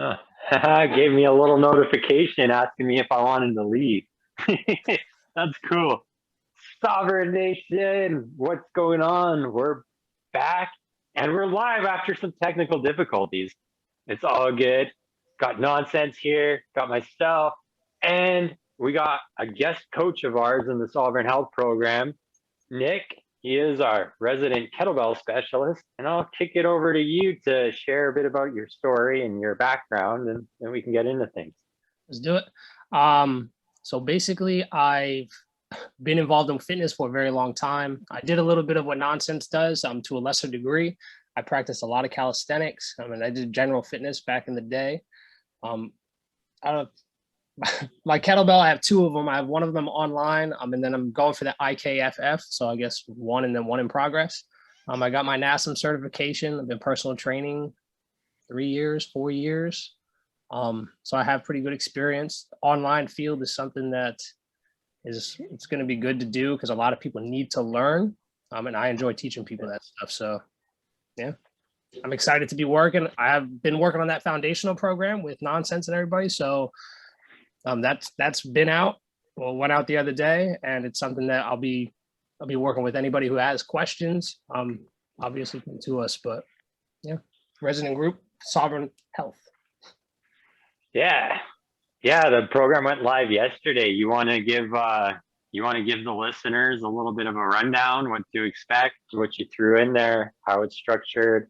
Uh, Gave me a little notification asking me if I wanted to leave. That's cool. Sovereign Nation, what's going on? We're back and we're live after some technical difficulties. It's all good. Got nonsense here, got myself, and we got a guest coach of ours in the Sovereign Health program, Nick. He is our resident kettlebell specialist, and I'll kick it over to you to share a bit about your story and your background, and then we can get into things. Let's do it. So basically, I've been involved in fitness for a very long time. I did a little bit of what nonsense does, to a lesser degree. I practiced a lot of calisthenics. I did general fitness back in the day. I don't. My kettlebell, I have two of them. I have one of them online, and then I'm going for the IKFF. So I guess one and then one in progress. I got my NASM certification. I've been personal training 3 years, 4 years. So I have pretty good experience. Online field is something that it's going to be good to do because a lot of people need to learn. And I enjoy teaching people that stuff. So yeah, I'm excited to be working. I have been working on that foundational program with nonsense and everybody. So that's been out. Well, went out the other day, and it's something that I'll be working with anybody who has questions. Obviously come to us, but yeah, resident group, Sovereign Health. Yeah, the program went live yesterday. You want to give the listeners a little bit of a rundown, what to expect, what you threw in there, how it's structured,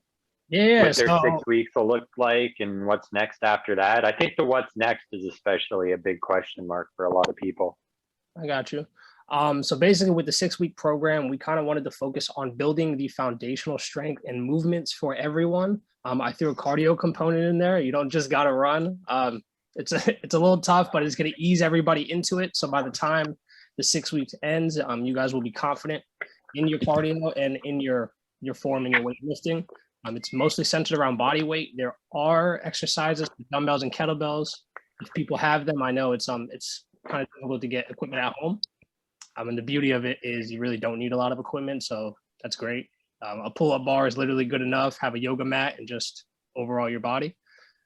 Yeah, what their 6 weeks will look like, and what's next after that. I think the what's next is especially a big question mark for a lot of people. I got you. So basically with the 6-week program, we kind of wanted to focus on building the foundational strength and movements for everyone. I threw a cardio component in there. You don't just got to run. It's a little tough, but it's going to ease everybody into it. So by the time the 6 weeks ends, you guys will be confident in your cardio and in your form and your weightlifting. It's mostly centered around body weight. There are exercises with dumbbells and kettlebells. If people have them, I know it's kind of difficult to get equipment at home. And the beauty of it is you really don't need a lot of equipment, so that's great. A pull-up bar is literally good enough. Have a yoga mat and just overall your body.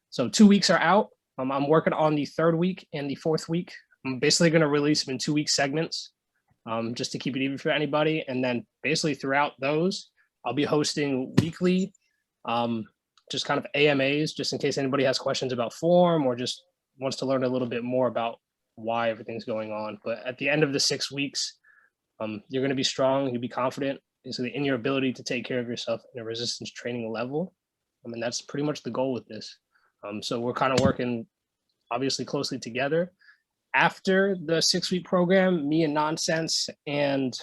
So 2 weeks are out. I'm working on the 3rd week and the 4th week. I'm basically going to release them in 2-week segments, just to keep it even for anybody. And then basically throughout those, I'll be hosting weekly, just kind of AMAs, just in case anybody has questions about form or just wants to learn a little bit more about why everything's going on. But at the end of the 6 weeks, you're going to be strong. You'll be confident in your ability to take care of yourself in a resistance training level. That's pretty much the goal with this. So we're kind of working obviously closely together. After the 6-week program, me and Nonsense and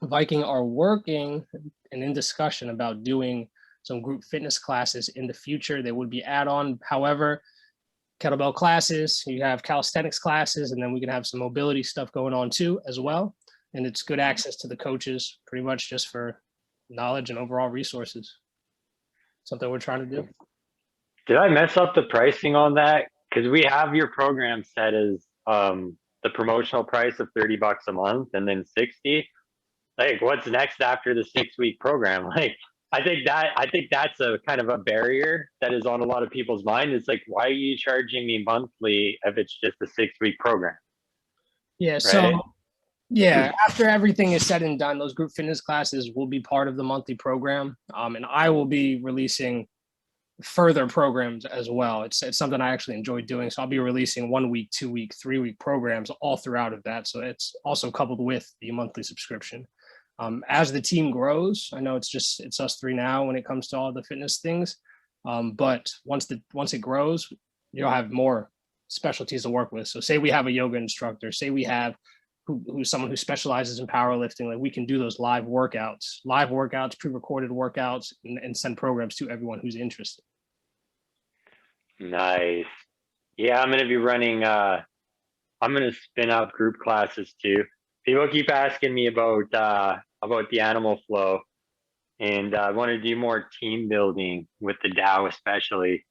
Viking are working and in discussion about doing some group fitness classes in the future. They would be add-on. However, kettlebell classes, you have calisthenics classes, and then we can have some mobility stuff going on too as well. And it's good access to the coaches, pretty much just for knowledge and overall resources. Something we're trying to do. Did I mess up the pricing on that? Because we have your program set as the promotional price of $30 a month and then 60. Like, what's next after the 6-week program? Like, I think that's a kind of a barrier that is on a lot of people's mind. It's like, why are you charging me monthly if it's just a 6-week program? Yeah. Right? So yeah, after everything is said and done, those group fitness classes will be part of the monthly program. And I will be releasing further programs as well. It's something I actually enjoy doing. So I'll be releasing 1 week, 2 week, 3 week programs all throughout of that. So it's also coupled with the monthly subscription. As the team grows, I know it's us three now when it comes to all the fitness things. But once it grows, you'll have more specialties to work with. So say we have a yoga instructor, say we have who's someone who specializes in powerlifting, like we can do those live workouts, pre-recorded workouts, and send programs to everyone who's interested. Nice. Yeah, I'm going to be running, I'm going to spin out group classes too. People keep asking me about the animal flow, and I want to do more team building with the Dow especially.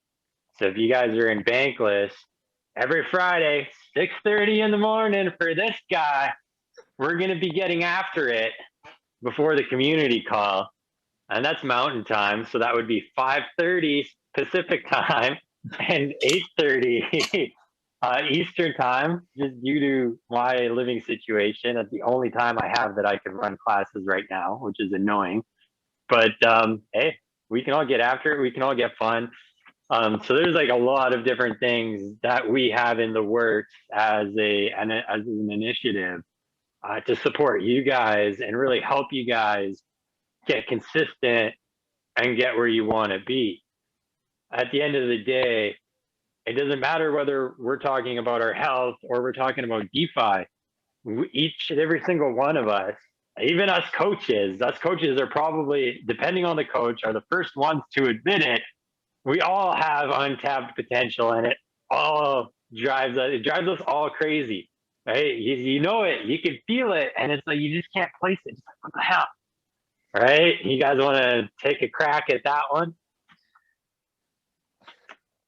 So if you guys are in Bankless, every Friday, 6:30 in the morning for this guy, we're going to be getting after it before the community call. And that's mountain time. So that would be 5:30 Pacific time. and 8:30 Eastern time, just due to my living situation. That's the only time I have that I can run classes right now, which is annoying. But hey, we can all get after it. We can all get fun. So there's like a lot of different things that we have in the works as an initiative to support you guys and really help you guys get consistent and get where you want to be. At the end of the day, it doesn't matter whether we're talking about our health or we're talking about DeFi. Each and every single one of us, even us coaches are probably, depending on the coach, are the first ones to admit it. We all have untapped potential, and it drives us all crazy. Right? You know it, you can feel it, and it's like you just can't place it. It's like, what the hell? Right? You guys want to take a crack at that one?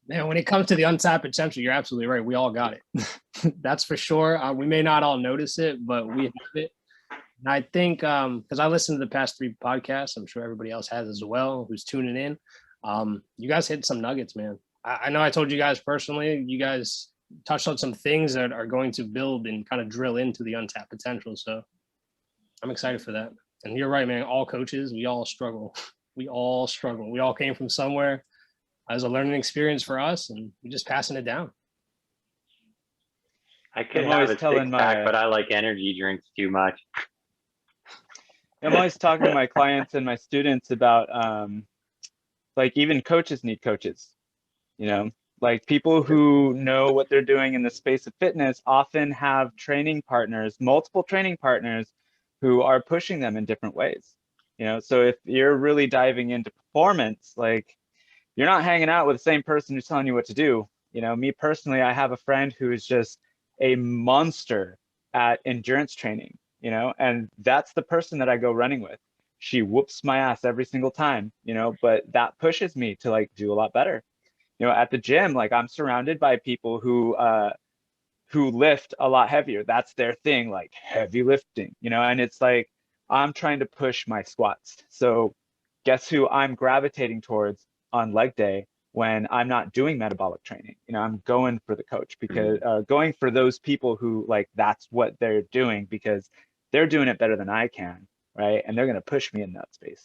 Man, when it comes to the untapped potential, you're absolutely right. We all got it. That's for sure. We may not all notice it, but we have it. And I think because I listened to the past 3 podcasts, I'm sure everybody else has as well who's tuning in. You guys hit some nuggets, man. I know I told you guys personally, you guys touched on some things that are going to build and kind of drill into the untapped potential. So I'm excited for that. And you're right, man. All coaches, we all struggle. We all struggle. We all came from somewhere as a learning experience for us, and we're just passing it down. I could have a six-pack, but I like energy drinks too much. I'm always talking to my clients and my students about like even coaches need coaches, you know, like people who know what they're doing in the space of fitness often have training partners, multiple training partners who are pushing them in different ways, you know. So if you're really diving into performance, like you're not hanging out with the same person who's telling you what to do. You know, me personally, I have a friend who is just a monster at endurance training, you know, and that's the person that I go running with. She whoops my ass every single time, you know, but that pushes me to like do a lot better. You know, at the gym, like I'm surrounded by people who lift a lot heavier. That's their thing, like heavy lifting, you know, and it's like I'm trying to push my squats. So guess who I'm gravitating towards on leg day when I'm not doing metabolic training? You know, I'm going for the coach because going for those people who like that's what they're doing because they're doing it better than I can, right? And they're going to push me in that space.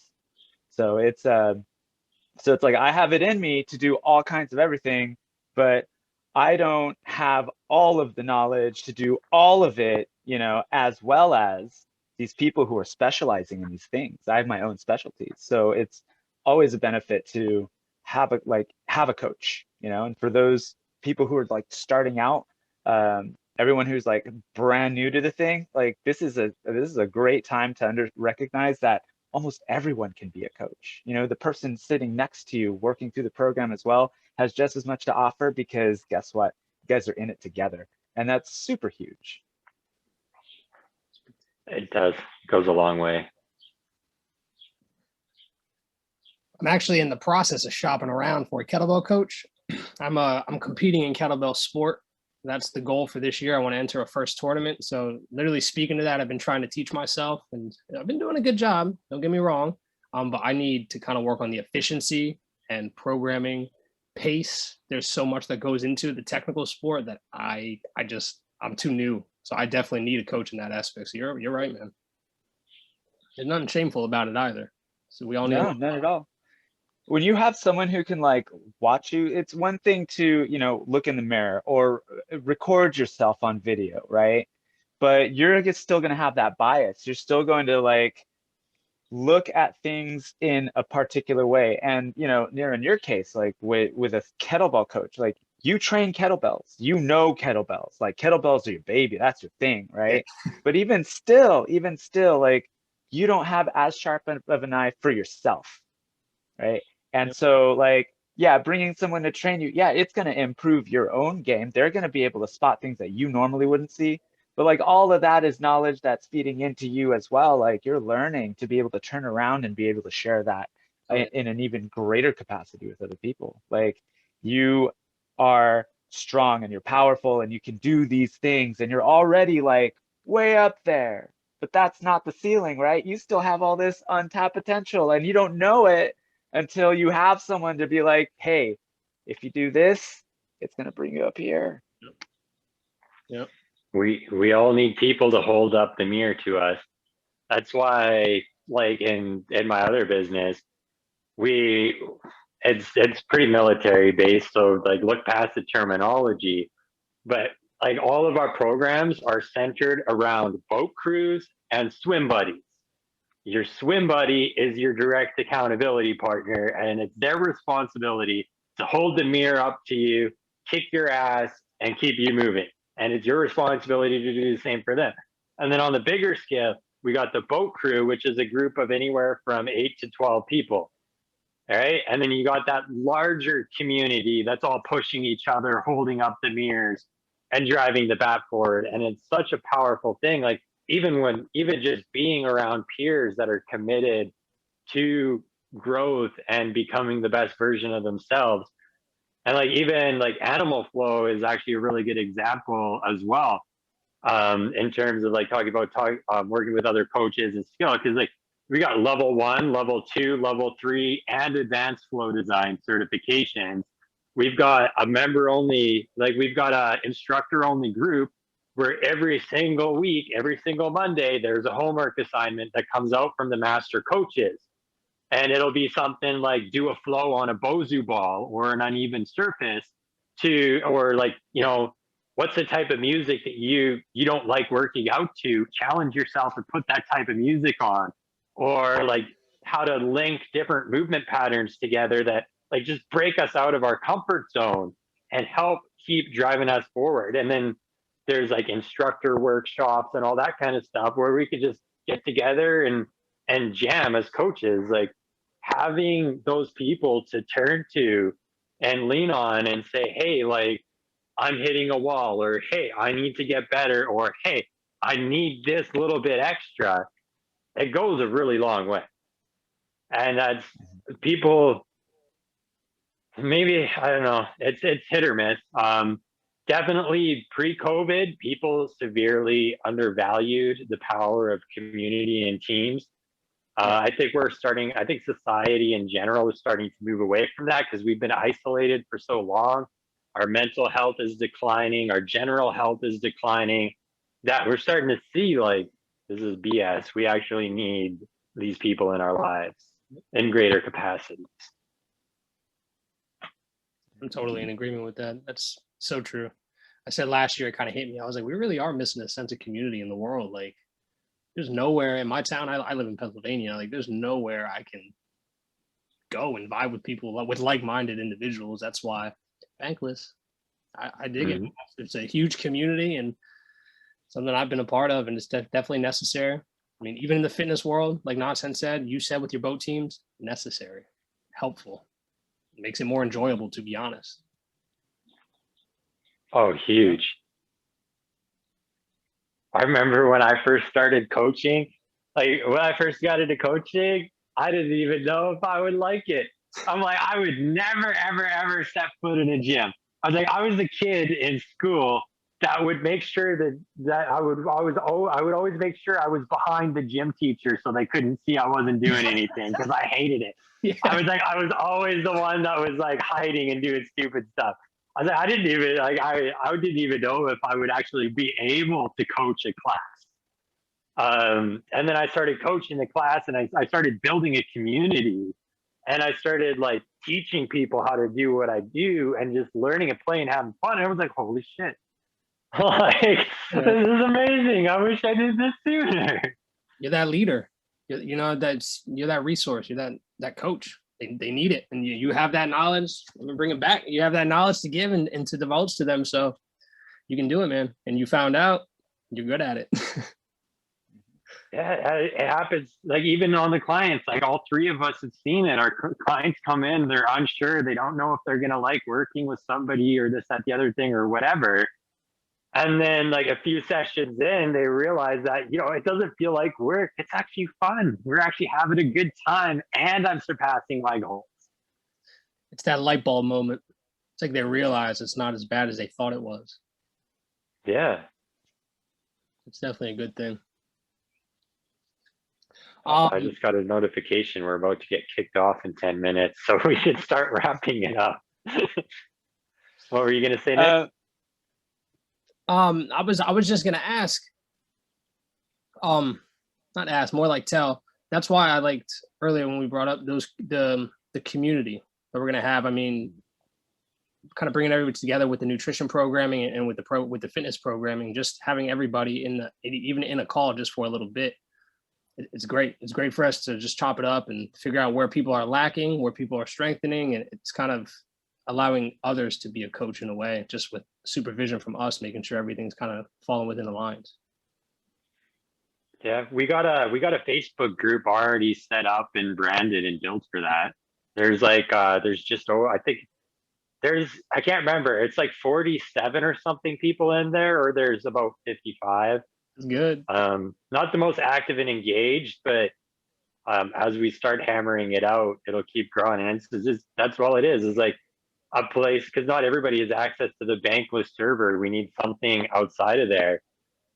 So it's like I have it in me to do all kinds of everything, but I don't have all of the knowledge to do all of it, you know, as well as these people who are specializing in these things. I have my own specialties. So it's always a benefit to have a coach, you know, and for those people who are like starting out, everyone who's like brand new to the thing, like this is a great time to recognize that almost everyone can be a coach. You know, the person sitting next to you working through the program as well has just as much to offer because guess what? You guys are in it together. And that's super huge. It does. It goes a long way. I'm actually in the process of shopping around for a kettlebell coach. I'm competing in kettlebell sport. That's the goal for this year. I want to enter a first tournament. So literally speaking to that, I've been trying to teach myself and I've been doing a good job. Don't get me wrong. But I need to kind of work on the efficiency and programming pace. There's so much that goes into the technical sport that I'm too new. So I definitely need a coach in that aspect. So you're right, man. There's nothing shameful about it either. So we all need. No, not at all. When you have someone who can like watch you, it's one thing to, you know, look in the mirror or record yourself on video, right? But you're still going to have that bias. You're still going to like look at things in a particular way. And, you know, Near, in your case, like with a kettlebell coach, like you train kettlebells, you know, kettlebells, like kettlebells are your baby. That's your thing, right? But even still, like you don't have as sharp of an eye for yourself, right? And so like, yeah, bringing someone to train you, yeah, it's going to improve your own game. They're going to be able to spot things that you normally wouldn't see. But like all of that is knowledge that's feeding into you as well. Like you're learning to be able to turn around and be able to share that in an even greater capacity with other people. Like you are strong and you're powerful and you can do these things and you're already like way up there. But that's not the ceiling, right? You still have all this untapped potential and you don't know it until you have someone to be like, hey, if you do this, it's going to bring you up here. Yep. We all need people to hold up the mirror to us. That's why, like in my other business, we it's pretty military based. So like, look past the terminology, but like all of our programs are centered around boat crews and swim buddies. Your swim buddy is your direct accountability partner, and it's their responsibility to hold the mirror up to you, kick your ass, and keep you moving. And it's your responsibility to do the same for them. And then on the bigger scale, we got the boat crew, which is a group of anywhere from 8 to 12 people. All right. And then you got that larger community that's all pushing each other, holding up the mirrors and driving the bat forward. And it's such a powerful thing. Like, even just being around peers that are committed to growth and becoming the best version of themselves. And like, even like animal flow is actually a really good example as well, in terms of like talking about working with other coaches and skill. Because like, we got level 1, level 2, level 3, and advanced flow design certifications. We've got a member only, like we've got a instructor only group where every single week, every single Monday, there's a homework assignment that comes out from the master coaches. And it'll be something like do a flow on a Bozu ball or an uneven surface or like, what's the type of music that you don't like working out to? Challenge yourself and put that type of music on. Or like how to link different movement patterns together that like just break us out of our comfort zone and help keep driving us forward. And then there's like instructor workshops and all that kind of stuff where we could just get together and jam as coaches. Like, having those people to turn to and lean on and say, hey, like, I'm hitting a wall, or hey, I need to get better, or hey, I need this little bit extra. It goes a really long way. And that's people, maybe, I don't know, it's hit or miss. Definitely pre-COVID, people severely undervalued the power of community and teams. I think society in general is starting to move away from that because we've been isolated for so long. Our mental health is declining, our general health is declining, that we're starting to see like, this is BS. We actually need these people in our lives in greater capacities. I'm totally in agreement with that. That's so true. I said last year, it kind of hit me. I was like, we really are missing a sense of community in the world. Like, there's nowhere in my town. I live in Pennsylvania. Like, there's nowhere I can go and vibe with people with like-minded individuals. That's why Bankless, I dig it. It's a huge community and something I've been a part of, and it's definitely necessary. I mean, even in the fitness world, like Nonsense said, you said with your boat teams, necessary, helpful. It makes it more enjoyable, to be honest. Oh, huge. I remember when I first started coaching, like when I first got into coaching, I didn't even know if I would like it. I'm like, I would never, ever, ever step foot in a gym. I was a kid in school that would make sure that I would always make sure I was behind the gym teacher so they couldn't see I wasn't doing anything because I hated it. Yeah. I was always the one that was like hiding and doing stupid stuff. I didn't even I didn't even know if I would actually be able to coach a class. And then I started coaching the class, and I started building a community, and I started like teaching people how to do what I do and just learning and playing, having fun. And I was like, holy shit. Like, this is amazing. I wish I did this sooner. You're that leader. You're that resource. You're that coach. They need it, and you have that knowledge. Let me bring it back. You have that knowledge to give and to divulge to them, so you can do it, man. And you found out you're good at it. Yeah, it happens. Like, even on the clients, like all three of us have seen it. Our clients come in, they're unsure. They don't know if they're going to like working with somebody or this, that, the other thing or whatever. And then like a few sessions in, they realize that, it doesn't feel like work. It's actually fun. We're actually having a good time, and I'm surpassing my goals. It's that light bulb moment. It's like they realize it's not as bad as they thought it was. Yeah. It's definitely a good thing. I just got a notification. We're about to get kicked off in 10 minutes, so we should start wrapping it up. What were you gonna say, Nick? I was just gonna ask, not ask, more like tell. That's why I liked earlier when we brought up the community that we're gonna have. I mean, kind of bringing everybody together with the nutrition programming and with the fitness programming, just having everybody even in a call just for a little bit. It's great. It's great for us to just chop it up and figure out where people are lacking, where people are strengthening, and it's kind of allowing others to be a coach in a way, just with supervision from us, making sure everything's kind of falling within the lines. Yeah, we got a Facebook group already set up and branded and built for that. There's like there's just I think I can't remember. It's like 47 or something people in there, or there's about 55. It's good. Not the most active and engaged, but as we start hammering it out, it'll keep growing. And it's just, that's all it is. Is like a place because not everybody has access to the bankless server. We need something outside of there,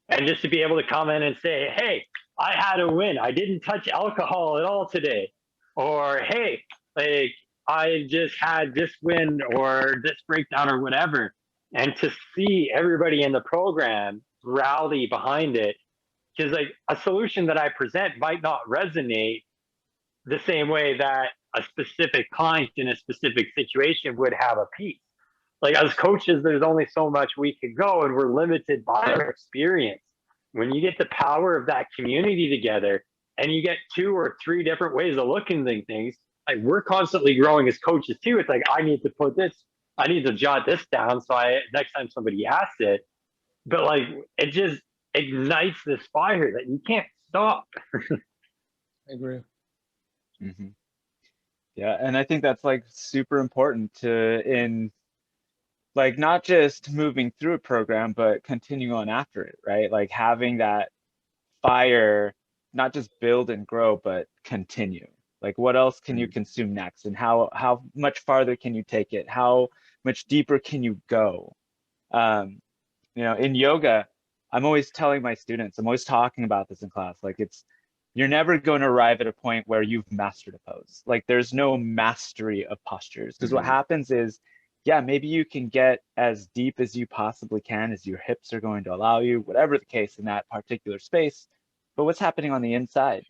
and just to be able to come in and say, "Hey, I had a win. I didn't touch alcohol at all today," or "Hey, like I just had this win or this breakdown or whatever," and to see everybody in the program rally behind it because like a solution that I present might not resonate the same way that a specific client in a specific situation would have a piece. Like as coaches, there's only so much we could go, and we're limited by our experience. When you get the power of that community together, and you get two or three different ways of looking at things, like we're constantly growing as coaches too. It's like I need to put this, I need to jot this down, so I next time somebody asks it. But like it just ignites this fire that you can't stop. I agree. Mhm. Yeah, and I think that's like super important in like not just moving through a program, but continue on after it, right? Like having that fire, not just build and grow, but continue. Like what else can you consume next, and how much farther can you take it? How much deeper can you go? In yoga, I'm always telling my students, I'm always talking about this in class, like you're never going to arrive at a point where you've mastered a pose. Like there's no mastery of postures, because what happens is, yeah, maybe you can get as deep as you possibly can as your hips are going to allow you, whatever the case in that particular space. But what's happening on the inside,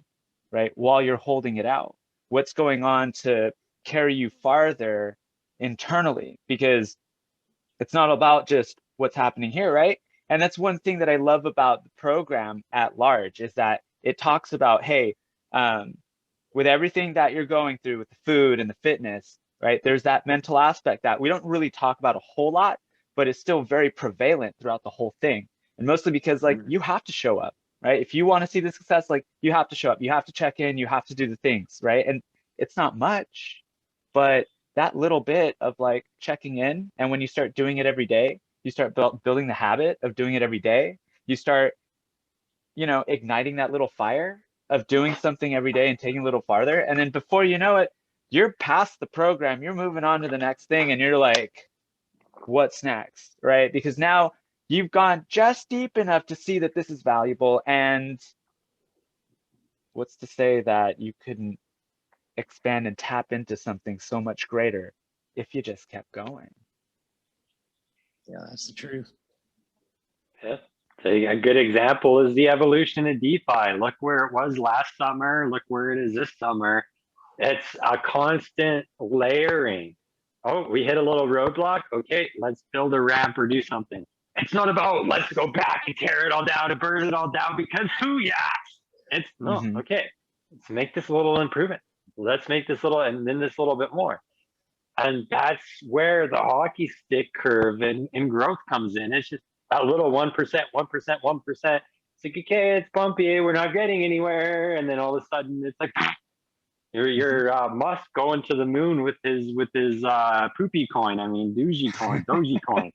right? While you're holding it out, what's going on to carry you farther internally? Because it's not about just what's happening here, right? And that's one thing that I love about the program at large is that it talks about, hey, with everything that you're going through with the food and the fitness, right? There's that mental aspect that we don't really talk about a whole lot, but it's still very prevalent throughout the whole thing. And mostly because like you have to show up, right? If you want to see the success, like you have to show up, you have to check in, you have to do the things, right? And it's not much, but that little bit of like checking in, and when you start doing it every day, you start building the habit of doing it every day. You start, igniting that little fire of doing something every day and taking a little farther. And then before you know it, you're past the program, you're moving on to the next thing, and you're like, what's next, right? Because now you've gone just deep enough to see that this is valuable. And what's to say that you couldn't expand and tap into something so much greater if you just kept going? Yeah, that's the truth. Yeah. So a good example is the evolution of DeFi. Look where it was last summer. Look where it is this summer. It's a constant layering. Oh, we hit a little roadblock. Okay, let's build a ramp or do something. It's not about let's go back and tear it all down and burn it all down because who yes. It's no, okay. Let's make this little improvement. Let's make this little and then this little bit more. And that's where the hockey stick curve and growth comes in. It's just that little 1%, 1%, 1%. It's like, okay, it's bumpy. We're not getting anywhere. And then all of a sudden it's like, your Musk going to the moon with his poopy coin. I mean, Doji coin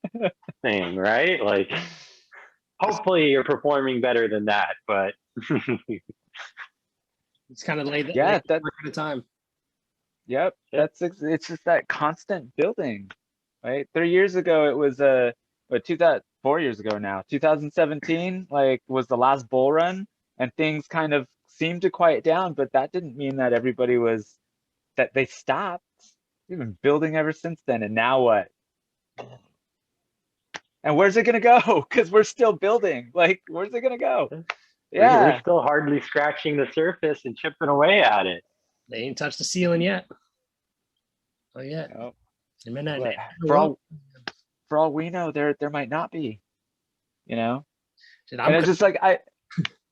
thing, right? Like, hopefully you're performing better than that, but It's kind of laid Yeah, at a time. Yep, it's just that constant building, right? 3 years ago it was 4 years ago now, 2017 like was the last bull run, and things kind of seemed to quiet down, but that didn't mean that everybody that they stopped. We've been building ever since then, and now what? And where's it gonna go? Because we're still building. Like, where's it gonna go? We're Yeah. still hardly scratching the surface and chipping away at it. They ain't touched the ceiling yet. Oh yeah. Oh, They may not. but for all we know, there might not be. You know, Dude, and it's just like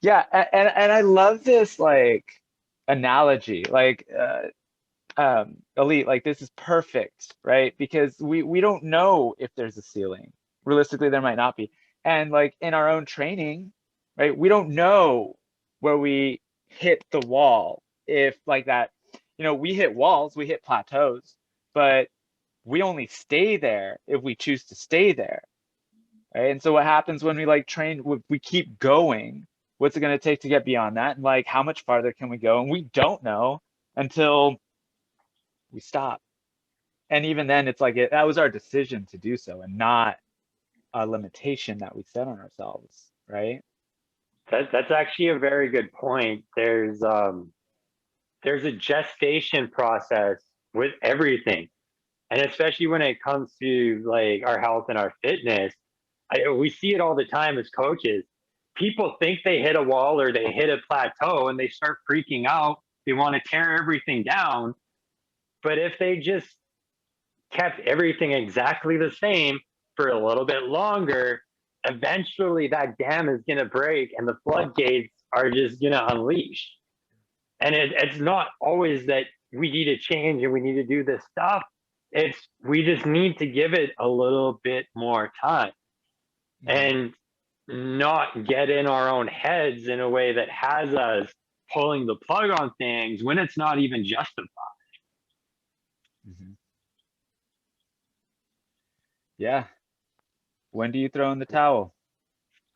yeah, and I love this like analogy, like elite, like this is perfect, right? Because we don't know if there's a ceiling. Realistically, there might not be. And like in our own training, right, we don't know where we hit the wall. If like that, you know, we hit walls, we hit plateaus, but we only stay there if we choose to stay there, right? And so what happens when we like train, we keep going, what's it going to take to get beyond that? And like, how much farther can we go? And we don't know until we stop. And even then, it's like that was our decision to do so, and not a limitation that we set on ourselves, right? That's actually a very good point. There's a gestation process with everything, and especially when it comes to like our health and our fitness. We see it all the time as coaches. People think they hit a wall or they hit a plateau and they start freaking out. They want to tear everything down. But if they just kept everything exactly the same for a little bit longer, eventually that dam is going to break and the floodgates are just going to unleash. And it's not always that we need to change and we need to do this stuff. It's we just need to give it a little bit more time and not get in our own heads in a way that has us pulling the plug on things when it's not even justified. Mm-hmm. Yeah. When do you throw in the towel?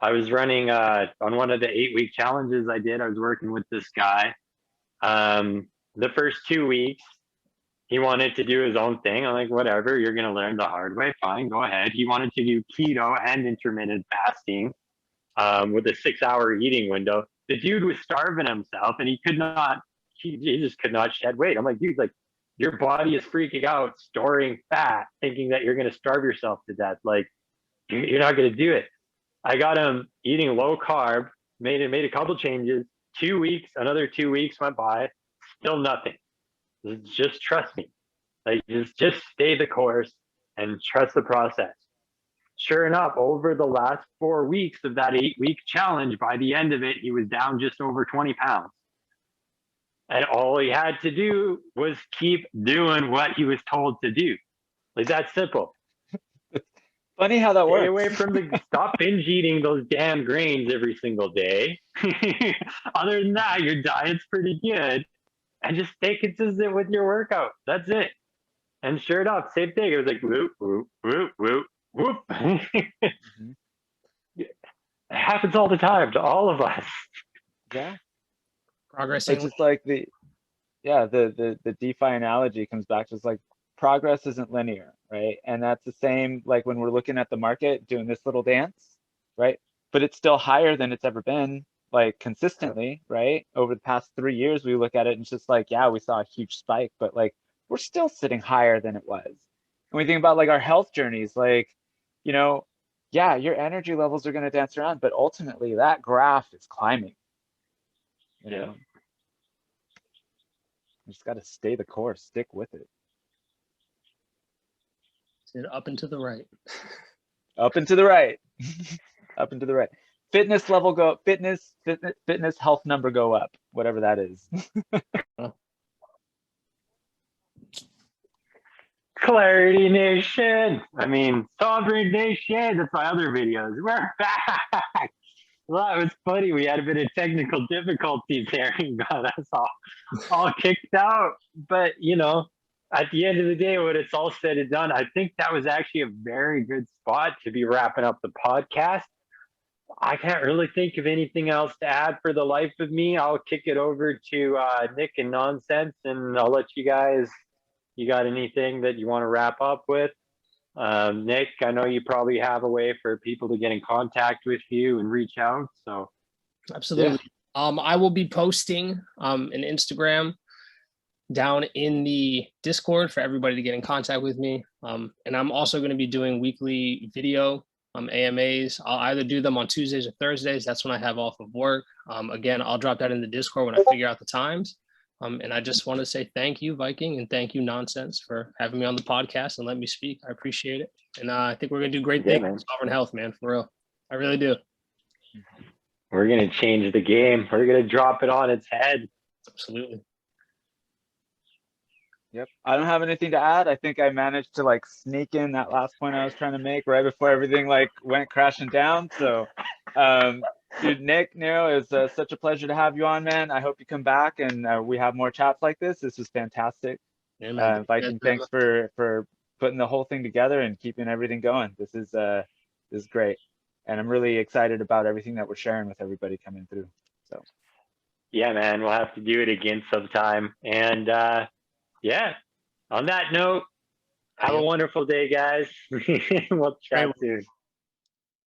I was running on one of the 8-week challenges I did. I was working with this guy. The first 2 weeks, he wanted to do his own thing. I'm like, whatever, you're going to learn the hard way. Fine, go ahead. He wanted to do keto and intermittent fasting with a 6-hour eating window. The dude was starving himself and he could not, he just could not shed weight. I'm like, dude, like your body is freaking out, storing fat, thinking that you're going to starve yourself to death. Like, you're not going to do it. I got him eating low carb, made a couple changes. 2 weeks, another 2 weeks went by, still nothing. Just trust me. Like just stay the course and trust the process. Sure enough, over the last 4 weeks of that 8-week challenge, by the end of it, he was down just over 20 pounds. And all he had to do was keep doing what he was told to do. Like that simple. Funny how that Stay works. away from stop binge eating those damn grains every single day. Other than that, your diet's pretty good. And just stay consistent with your workout. That's it. And sure enough, same thing. It was like whoop, whoop, whoop, whoop, whoop. Mm-hmm. It happens all the time to all of us. Yeah. Progress It's ain't just like the DeFi analogy comes back to it's like progress isn't linear, right? And that's the same like when we're looking at the market doing this little dance, right? But it's still higher than it's ever been, like consistently, right? Over the past 3 years, we look at it and it's just like, yeah, we saw a huge spike, but like we're still sitting higher than it was. And we think about like our health journeys, like, you know, yeah, your energy levels are going to dance around, but ultimately that graph is climbing. You know, you just got to stay the course, stick with it. up and to the right. Up and to the right. Up and to the right. Fitness level go, fitness, health number go up, whatever that is. Clarity Nation. I mean, Sovereign Nation. That's my other videos. We're back. Well, that was funny. We had a bit of technical difficulties there and got us all kicked out. But, you know, at the end of the day, when it's all said and done, I think that was actually a very good spot to be wrapping up the podcast. I can't really think of anything else to add for the life of me. I'll kick it over to Nick and Nonsense, and I'll let you guys. You got anything that you want to wrap up with? Nick, I know you probably have a way for people to get in contact with you and reach out. So, absolutely. Yeah. I will be posting an Instagram down in the Discord for everybody to get in contact with me. And I'm also going to be doing weekly video AMAs. I'll either do them on Tuesdays or Thursdays. That's when I have off of work. Again, I'll drop that in the Discord when I figure out the times. And I just want to say thank you, Viking, and thank you, Nonsense, for having me on the podcast and let me speak. I appreciate it. And I think we're going to do great things with Sovereign Health, man, for real. I really do. We're going to change the game. We're going to drop it on its head. Absolutely. Yep. I don't have anything to add. I think I managed to like sneak in that last point I was trying to make right before everything like went crashing down. So, dude, Nick, Nero, it's such a pleasure to have you on, man. I hope you come back and we have more chats like this. This was fantastic. Yeah, man. Viking, thanks for putting the whole thing together and keeping everything going. This is great. And I'm really excited about everything that we're sharing with everybody coming through. So, yeah, man, we'll have to do it again sometime. And yeah, on that note, have a wonderful day, guys. We'll chat soon.